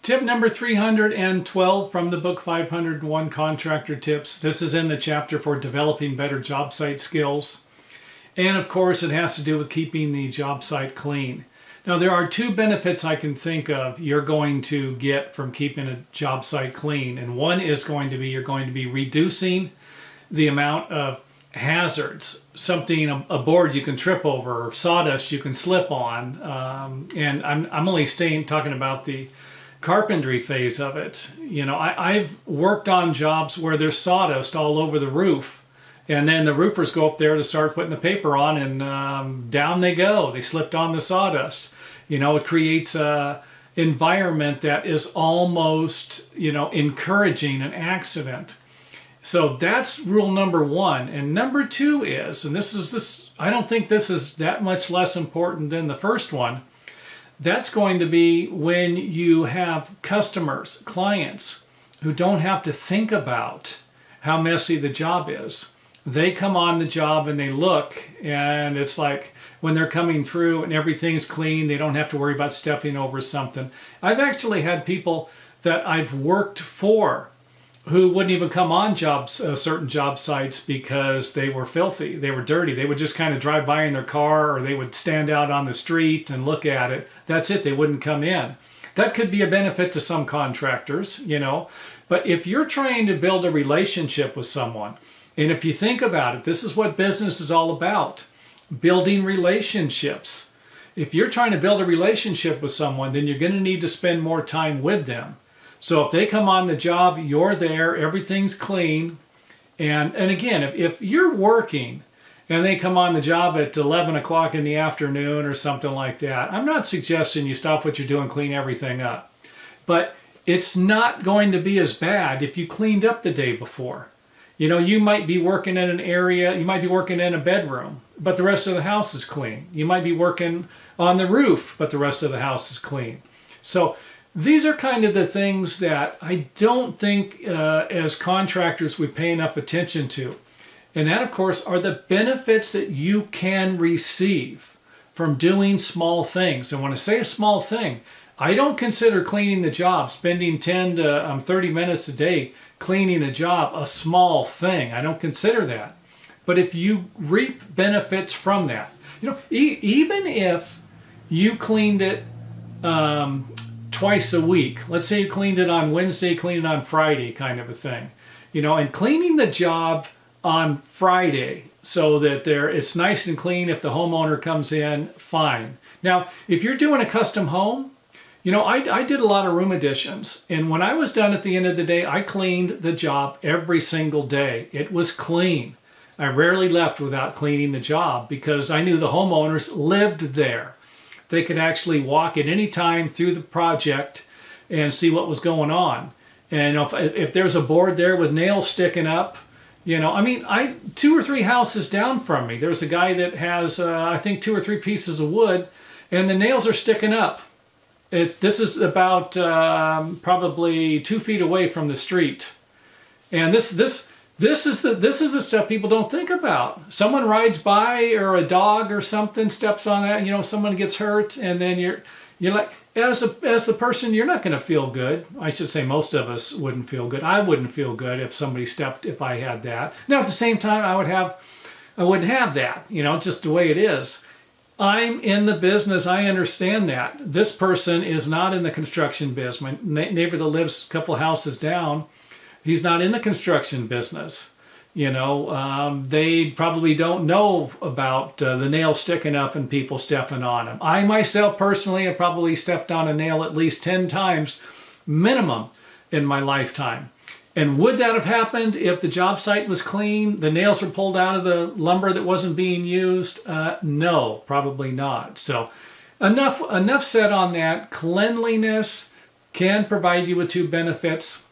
Tip number 312 from the book 501 Contractor Tips. This is in the chapter for developing better job site skills. And of course, it has to do with keeping the job site clean. Now, there are two benefits I can think of you're going to get from keeping a job site clean. And one is going to be you're going to be reducing the amount of hazards, something, a board you can trip over, or sawdust you can slip on. And I'm only talking about the carpentry phase of it. You know, I've worked on jobs where there's sawdust all over the roof, and then the roofers go up there to start putting the paper on, and down they go. They slipped on the sawdust. You know, it creates a environment that is almost, you know, encouraging an accident. So that's rule number one. And number two is, and I don't think this is that much less important than the first one. That's going to be when you have customers, clients, who don't have to think about how messy the job is. They come on the job and they look, and it's like when they're coming through and everything's clean, they don't have to worry about stepping over something. I've actually had people that I've worked for who wouldn't even come on certain job sites because they were filthy, they were dirty. They would just kind of drive by in their car, or they would stand out on the street and look at it. That's it, they wouldn't come in. That could be a benefit to some contractors, you know. But if you're trying to build a relationship with someone, and if you think about it, this is what business is all about, building relationships. If you're trying to build a relationship with someone, then you're going to need to spend more time with them. So if they come on the job, you're there, everything's clean. And again, if you're working and they come on the job at 11 o'clock in the afternoon or something like that, I'm not suggesting you stop what you're doing, clean everything up. But it's not going to be as bad if you cleaned up the day before. You know, you might be working in an area, you might be working in a bedroom, but the rest of the house is clean. You might be working on the roof, but the rest of the house is clean. So these are kind of the things that I don't think as contractors we pay enough attention to. And that, of course, are the benefits that you can receive from doing small things. And when I say a small thing, I don't consider cleaning the job, spending 10 to 30 minutes a day cleaning a job, a small thing. I don't consider that. But if you reap benefits from that, you know, even if you cleaned it twice a week. Let's say you cleaned it on Wednesday, cleaned it on Friday, kind of a thing. You know, and cleaning the job on Friday so that it's nice and clean if the homeowner comes in, fine. Now, if you're doing a custom home, you know, I did a lot of room additions. And when I was done at the end of the day, I cleaned the job every single day. It was clean. I rarely left without cleaning the job because I knew the homeowners lived there. They could actually walk at any time through the project and see what was going on. And if there's a board there with nails sticking up, you know, I mean, 2 or 3 houses down from me, there's a guy that has, I think, 2 or 3 pieces of wood, and the nails are sticking up. This is about probably 2 feet away from the street. And this is the stuff people don't think about. Someone rides by, or a dog or something steps on that, you know, someone gets hurt, and then you're like, as the person, you're not going to feel good. I should say most of us wouldn't feel good. I wouldn't feel good if somebody stepped, if I had that. Now at the same time, I wouldn't have that, you know, just the way it is. I'm in the business. I understand that. This person is not in the construction business. Neighbor that lives a couple houses down, he's not in the construction business. You know, they probably don't know about the nail sticking up and people stepping on them. I myself personally have probably stepped on a nail at least 10 times minimum in my lifetime. And would that have happened if the job site was clean, the nails were pulled out of the lumber that wasn't being used? No, probably not. So enough said on that. Cleanliness can provide you with 2 benefits.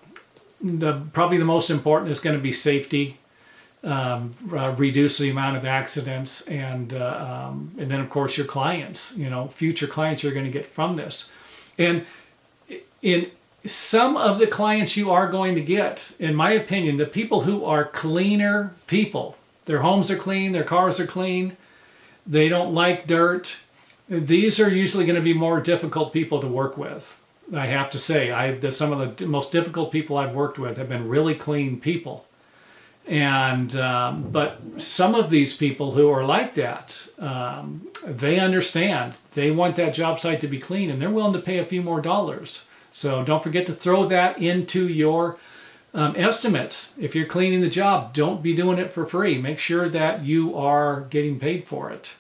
Probably the most important is going to be safety, reduce the amount of accidents, and then of course your clients, you know, future clients you're going to get from this. And in some of the clients you are going to get, in my opinion, the people who are cleaner people, their homes are clean, their cars are clean, they don't like dirt, these are usually going to be more difficult people to work with. I have to say, some of the most difficult people I've worked with have been really clean people. And but some of these people who are like that, they understand. They want that job site to be clean, and they're willing to pay a few more dollars. So don't forget to throw that into your estimates. If you're cleaning the job, don't be doing it for free. Make sure that you are getting paid for it.